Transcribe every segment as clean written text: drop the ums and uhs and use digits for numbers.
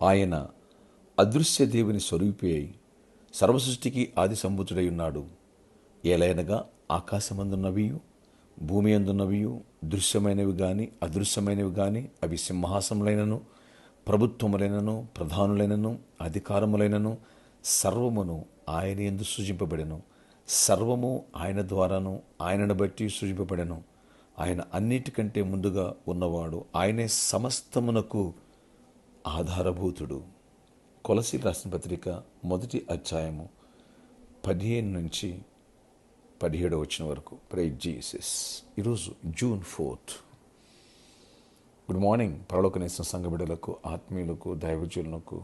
ఆయన అదృశ్య దేవుని స్వరూపి అయి సర్వసృష్టికి ఆది సంభూతుడై ఉన్నాడు. ఏలైనగా ఆకాశమందున్నవియు భూమి అందున్నవియు దృశ్యమైనవి గాని అదృశ్యమైనవి గాని అవి సింహాసములైనను ప్రభుత్వములైనను ప్రధానులైనను అధికారములైనను సర్వమును ఆయన యందు సృజింపబడెను. సర్వము ఆయన ద్వారాను ఆయనను బట్టి సృజింపబడెను. ఆయన అన్నిటికంటే ముందుగా ఉన్నవాడు. ఆయనే సమస్తమునకు ఆధారభూతుడు. కొలసీలు రాసిన పత్రిక 1వ అధ్యాయము 15 నుంచి 17 వచనం వరకు. Praise Jesus. ఈరోజు June 4th. Good morning. పరలోకనేసిన సంఘ బిడ్డలకు, ఆత్మీయులకు, దైవజనులకు,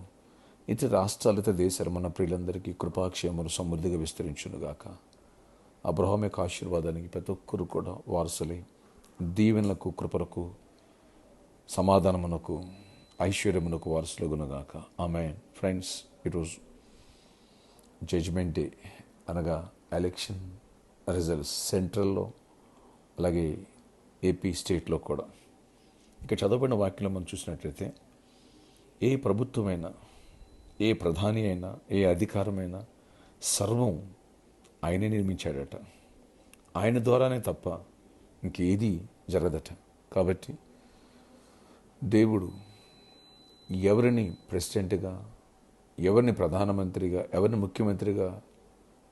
ఇతర రాష్ట్రాలు, ఇతర దేశాలు, మన ప్రియులందరికీ కృపాక్షేమలు సమృద్ధిగా విస్తరించునుగాక. అబ్రహాం యొక్క ఆశీర్వాదానికి ప్రతి ఒక్కరు కూడా వారసులై దీవెనలకు, కృపలకు, సమాధానమునకు, ఐశ్వర్యమునకు వారసులగునుగాక. ఆమేన్. ఫ్రెండ్స్, ఈరోజు జడ్జ్మెంట్ డే అనగా ఎలక్షన్ రిజల్ట్స్ సెంట్రల్లో, అలాగే ఏపీ స్టేట్లో కూడా. ఇక చదవబడిన వాక్యంలో మనం చూసినట్లయితే ఏ ప్రభుత్వమైనా, ఏ ప్రధాని అయినా, ఏ అధికారమైనా సర్వం ఆయనే నిర్మించాడట. ఆయన ద్వారానే తప్ప ఇంకేది జరగదట. కాబట్టి దేవుడు ఎవరిని ప్రెసిడెంట్గా, ఎవరిని ప్రధానమంత్రిగా, ఎవరిని ముఖ్యమంత్రిగా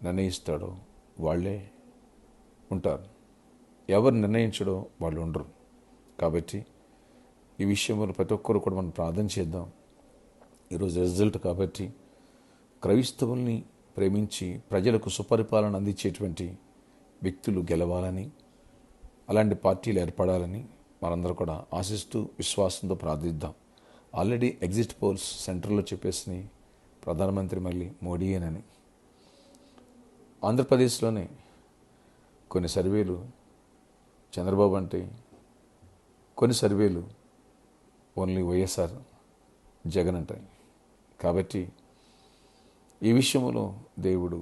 నిర్ణయిస్తాడో వాళ్ళే ఉంటారు. ఎవరు నిర్ణయించడో వాళ్ళు ఉండరు. కాబట్టి ఈ విషయంలో ప్రతి ఒక్కరు కూడా మనం ప్రార్థన చేద్దాం. ఈరోజు రిజల్ట్ కాబట్టి క్రైస్తవుల్ని ప్రేమించి ప్రజలకు సుపరిపాలన అందించేటువంటి వ్యక్తులు గెలవాలని, అలాంటి పార్టీలు ఏర్పడాలని మనందరూ కూడా ఆశిస్తూ విశ్వాసంతో ప్రార్థిద్దాం. ఆల్రెడీ ఎగ్జిట్ పోల్స్ సెంటర్లో చెప్పేసి ప్రధానమంత్రి మళ్ళీ మోడీయేనని. ఆంధ్రప్రదేశ్లోనే కొన్ని సర్వేలు చంద్రబాబు అంటే, కొన్ని సర్వేలు ఓన్లీ వైఎస్ఆర్ జగన్ అంటాయి. కాబట్టి ఈ విషయంలో దేవుడు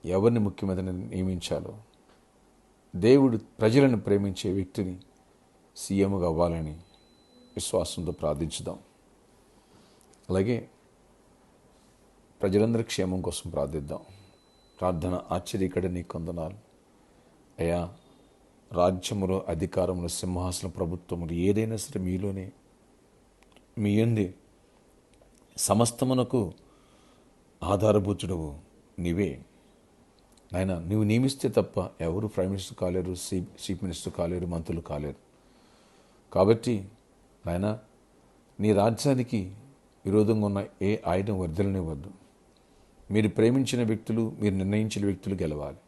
ఎవరిని ముఖ్యమంత్రిని నియమించాలో, దేవుడు ప్రజలను ప్రేమించే వ్యక్తిని సీఎంగా అవ్వాలని విశ్వాసంతో ప్రార్థించుదాం. అలాగే ప్రజలందరి క్షేమం కోసం ప్రార్థిద్దాం. ప్రార్థన. ఆశ్చర్యకర నీ కొందనాలు అయ్యా, రాజ్యములో, అధికారములు, సింహాసన, ప్రభుత్వములు ఏదైనా సరే మీలోనే, మీ యందే సమస్తమునకు ఆధారభూతుడవు నీవే నాయన. నువ్వు నియమిస్తే తప్ప ఎవరు ప్రైమ్ మినిస్టర్ కాలేరు, చీఫ్ మినిస్టర్ కాలేరు, మంత్రులు కాలేరు. కాబట్టి నాయన, నీ రాజ్యానికి విరోధంగా ఉన్న ఏ ఆయుధం వర్ధలనివ్వద్దు. మీరు ప్రేమించిన వ్యక్తులు, మీరు నిర్ణయించిన వ్యక్తులు గెలవాలి.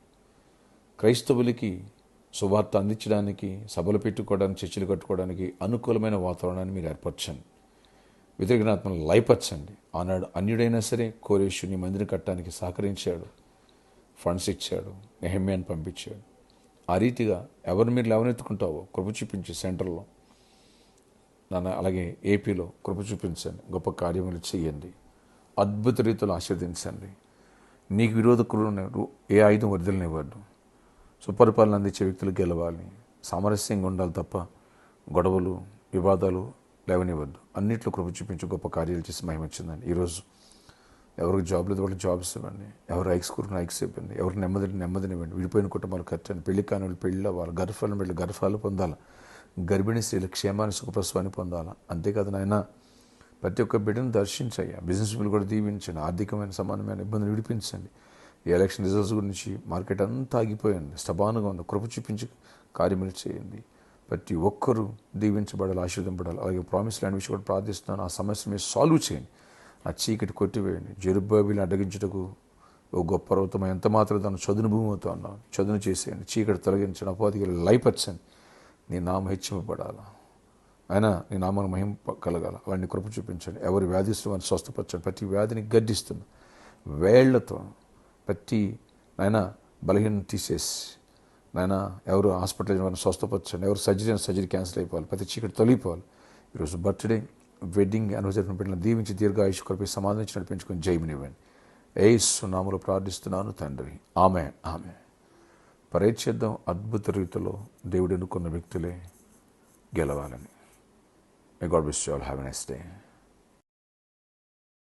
క్రైస్తవులకి సువార్త అందించడానికి, సభలు పెట్టుకోవడానికి, చర్చలు కట్టుకోవడానికి అనుకూలమైన వాతావరణాన్ని మీరు ఏర్పరచండి. వ్యతిరేకనాత్మను లయపరచండి. ఆనాడు అన్యుడైనా సరే కోరేషుని మందిరం కట్టడానికి సహకరించాడు, ఫండ్స్ ఇచ్చాడు, నెహెమ్యాను పంపించాడు. ఆ రీతిగా ఎవరిని మీరు లేవనెత్తుకుంటావో కృప చూపించి సెంటర్లో నాన్న, అలాగే ఏపీలో కృప చూపించండి. గొప్ప కార్యములు చేయండి. అద్భుత రీతిలో ఆశీర్వదించండి. నీకు విరోధకులు ఏ ఆయుధం వర్ధలనివ్వద్దు. సుపరిపాలన అందించే వ్యక్తులు గెలవాలి. సామరస్యంగా ఉండాలి తప్ప గొడవలు, వివాదాలు లేవనివ్వద్దు. అన్నింటిలో కృప చూపించి గొప్ప కార్యాలు చేసి మహిమొచ్చిందండి. ఈరోజు ఎవరికి జాబ్ లేదు వాళ్ళకి జాబ్స్ ఇవ్వండి. ఎవరు రైక్స్ కూరుకుని రైక్స్ ఇవ్వండి. ఎవరికి నెమ్మదినివ్వండి. విడిపోయిన కుటుంబాలు కట్టండి. పెళ్లి కాని వాళ్ళు పెళ్ళి అవ్వాలి. గర్భఫలం వెళ్ళి గర్భాలు పొందాలి. గర్భిణీ స్త్రీలు క్షేమాన్ని, సుఖప్రసవాన్ని పొందాలి. అంతేకాదు నాయన, ప్రతి ఒక్క బిడ్డను దర్శించయ్యా. బిజినెస్ బిల్లు కూడా దీవించండి. ఆర్థికమైన సమానమైన ఇబ్బందులు విడిపించండి. ఈ ఎలక్షన్ రిజల్ట్స్ గురించి మార్కెట్ అంతా ఆగిపోయింది, స్టబానుగా ఉంది. కృప చూపించి కార్యములు చేయండి. ప్రతి ఒక్కరూ దీవించబడాలి, ఆశీర్వదింపబడాలి. అలాగే ప్రామిస్ ల్యాండ్ విషయం కూడా ప్రార్థిస్తున్నాను. ఆ సమస్యను మీరు సాల్వ్ చేయండి. ఆ చీకటి కొట్టివేయండి. జెరుబ్బాబెలును అడ్డగించుటకు ఓ గొప్ప పర్వతం ఎంత మాత్రం దాన్ని చదును భూమి అవుతా ఉన్నాను. చదును చేసేయండి. చీకటి తొలగించండి. అపవాదికి లయపరచండి. నీ నామం హెచ్చింపబడాలా. అయినా నీ నామాన్ని మహిమ కలగాల. అలాంటి కృప చూపించండి. ఎవరి వ్యాధిస్తున్న వారిని స్వస్థపరచండి. ప్రతి వ్యాధిని గడ్డిస్తుంది వేళ్లతో. ప్రతి నాయన బలహీన తీసేసి నాయన, ఎవరు హాస్పిటల్ వారిని స్వస్థపరచండి. ఎవరు సర్జరీ క్యాన్సిల్ అయిపోవాలి. ప్రతి చీకటి తొలగిపోవాలి. ఈరోజు బర్త్డే, వెడ్డింగ్ యానివర్సరీ బిడ్డలను దీవించి దీర్ఘాయుష్ కొరపై సమాధానించి నడిపించుకొని జయమునివ్వండి. యేసు నామములో ప్రార్థిస్తున్నాను తండ్రి. ఆమేన్. ఆమేన్. పరీక్షిద్దాం. అద్భుత రీతిలో దేవుడు ఎన్నుకున్న వ్యక్తులే గెలవాలని. May God bless you all. Have a nice day.